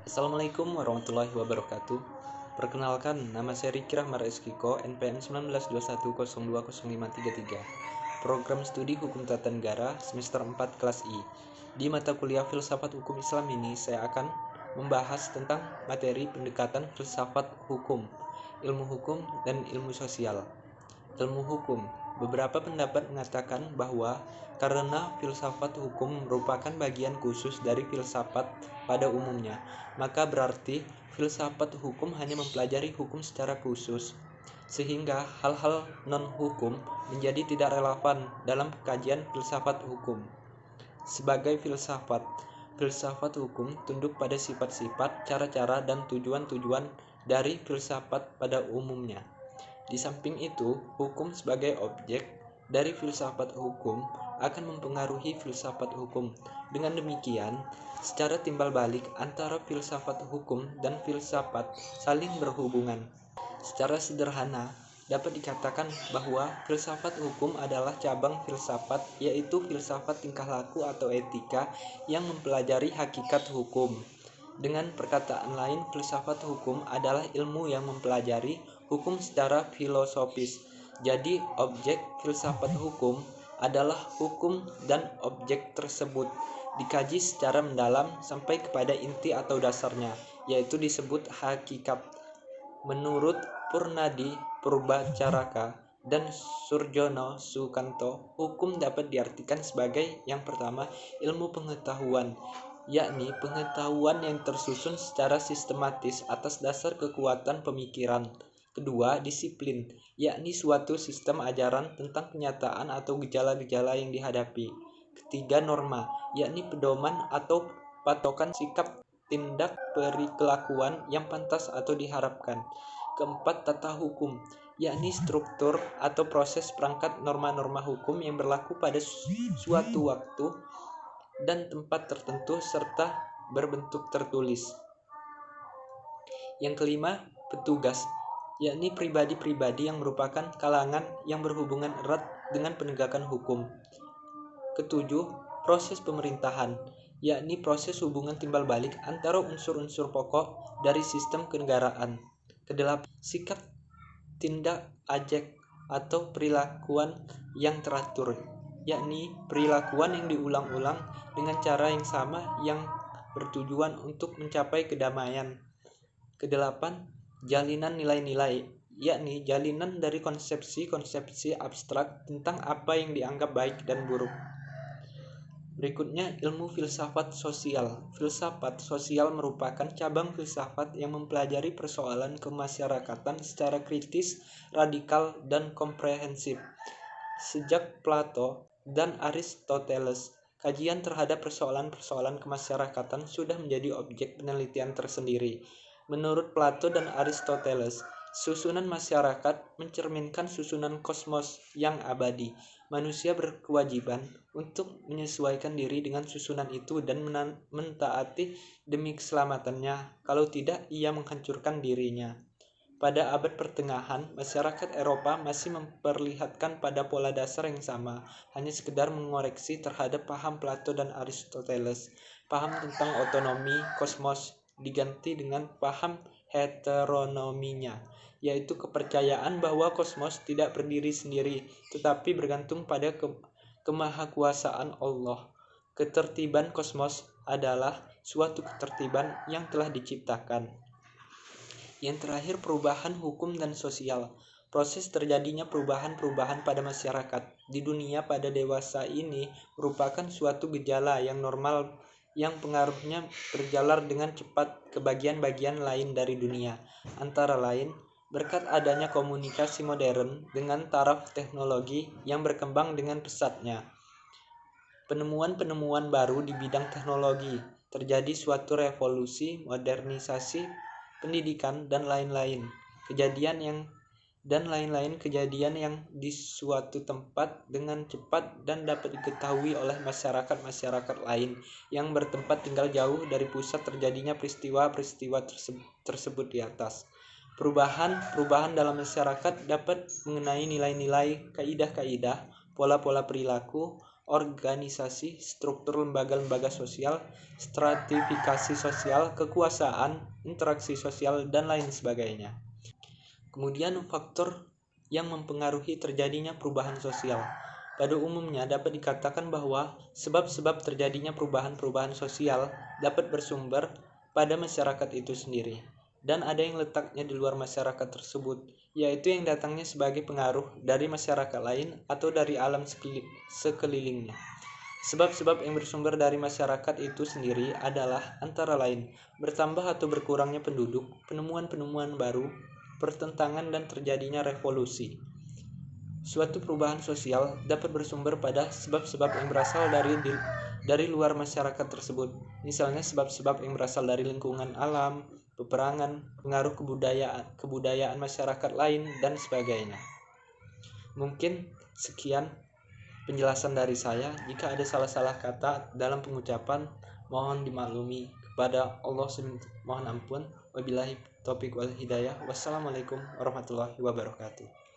Assalamualaikum warahmatullahi wabarakatuh. Perkenalkan, nama saya Riki Rahmar Eskiko, NPM 1921020533. Program Studi Hukum Tata Negara semester 4 kelas I. Di mata kuliah Filsafat Hukum Islam ini, saya akan membahas tentang materi pendekatan filsafat hukum, ilmu hukum, dan ilmu sosial. Ilmu hukum. Beberapa pendapat mengatakan bahwa karena filsafat hukum merupakan bagian khusus dari filsafat pada umumnya, maka berarti filsafat hukum hanya mempelajari hukum secara khusus, sehingga hal-hal non-hukum menjadi tidak relevan dalam kajian filsafat hukum. Sebagai filsafat hukum tunduk pada sifat-sifat, cara-cara, dan tujuan-tujuan dari filsafat pada umumnya. Di samping itu, hukum sebagai objek dari filsafat hukum akan mempengaruhi filsafat hukum. Dengan demikian, secara timbal balik antara filsafat hukum dan filsafat saling berhubungan. Secara sederhana, dapat dikatakan bahwa filsafat hukum adalah cabang filsafat, yaitu filsafat tingkah laku atau etika yang mempelajari hakikat hukum. Dengan perkataan lain, filsafat hukum adalah ilmu yang mempelajari hukum secara filosofis. Jadi, objek filsafat hukum adalah hukum dan objek tersebut dikaji secara mendalam sampai kepada inti atau dasarnya, yaitu disebut hakikat. Menurut Purnadi Purbacaraka dan Surjono Sukanto, hukum dapat diartikan sebagai yang pertama, ilmu pengetahuan, yakni pengetahuan yang tersusun secara sistematis atas dasar kekuatan pemikiran. Kedua, disiplin, yakni suatu sistem ajaran tentang kenyataan atau gejala-gejala yang dihadapi. Ketiga, norma, yakni pedoman atau patokan sikap, tindak, perilakuan yang pantas atau diharapkan. Keempat, tata hukum, yakni struktur atau proses perangkat norma-norma hukum yang berlaku pada suatu waktu dan tempat tertentu serta berbentuk tertulis. Yang kelima, petugas, yakni pribadi-pribadi yang merupakan kalangan yang berhubungan erat dengan penegakan hukum. Ketujuh, proses pemerintahan, yakni proses hubungan timbal balik antara unsur-unsur pokok dari sistem kenegaraan. Kedelapan, sikap, tindak, ajek, atau perilakuan yang teratur, yakni perilakuan yang diulang-ulang dengan cara yang sama yang bertujuan untuk mencapai kedamaian. Kedelapan, jalinan nilai-nilai, yakni jalinan dari konsepsi-konsepsi abstrak tentang apa yang dianggap baik dan buruk. Berikutnya, ilmu filsafat sosial. Filsafat sosial merupakan cabang filsafat yang mempelajari persoalan kemasyarakatan secara kritis, radikal, dan komprehensif. Sejak Plato dan Aristoteles, kajian terhadap persoalan-persoalan kemasyarakatan sudah menjadi objek penelitian tersendiri. Menurut Plato dan Aristoteles, susunan masyarakat mencerminkan susunan kosmos yang abadi. Manusia berkewajiban untuk menyesuaikan diri dengan susunan itu dan mentaati demi keselamatannya. Kalau tidak, ia menghancurkan dirinya. Pada abad pertengahan, masyarakat Eropa masih memperlihatkan pada pola dasar yang sama, hanya sekedar mengoreksi terhadap paham Plato dan Aristoteles. Paham tentang otonomi kosmos diganti dengan paham heteronominya, yaitu kepercayaan bahwa kosmos tidak berdiri sendiri, tetapi bergantung pada kemahakuasaan Allah. Ketertiban kosmos adalah suatu ketertiban yang telah diciptakan. Yang terakhir, perubahan hukum dan sosial. Proses terjadinya perubahan-perubahan pada masyarakat di dunia pada dewasa ini merupakan suatu gejala yang normal yang pengaruhnya berjalar dengan cepat ke bagian-bagian lain dari dunia. Antara lain, berkat adanya komunikasi modern dengan taraf teknologi yang berkembang dengan pesatnya, penemuan-penemuan baru di bidang teknologi, terjadi suatu revolusi, modernisasi, pendidikan, dan lain-lain kejadian yang di suatu tempat dengan cepat dan dapat diketahui oleh masyarakat lain yang bertempat tinggal jauh dari pusat terjadinya peristiwa-peristiwa tersebut di atas. Perubahan dalam masyarakat dapat mengenai nilai-nilai, kaidah-kaidah, pola-pola perilaku, organisasi, struktur lembaga-lembaga sosial, stratifikasi sosial, kekuasaan, interaksi sosial, dan lain sebagainya. Kemudian faktor yang mempengaruhi terjadinya perubahan sosial. Pada umumnya dapat dikatakan bahwa sebab-sebab terjadinya perubahan-perubahan sosial dapat bersumber pada masyarakat itu sendiri, dan ada yang letaknya di luar masyarakat tersebut, yaitu yang datangnya sebagai pengaruh dari masyarakat lain atau dari alam sekelilingnya. Sebab-sebab yang bersumber dari masyarakat itu sendiri adalah antara lain bertambah atau berkurangnya penduduk, penemuan-penemuan baru, pertentangan, dan terjadinya revolusi. Suatu perubahan sosial dapat bersumber pada sebab-sebab yang berasal dari luar masyarakat tersebut. Misalnya sebab-sebab yang berasal dari lingkungan alam, peperangan, pengaruh kebudayaan masyarakat lain, dan sebagainya. Mungkin sekian penjelasan dari saya. Jika ada salah-salah kata dalam pengucapan, mohon dimaklumi. Kepada Allah mohon ampun. Wabillahi taufiq wal hidayah. Wassalamualaikum warahmatullahi wabarakatuh.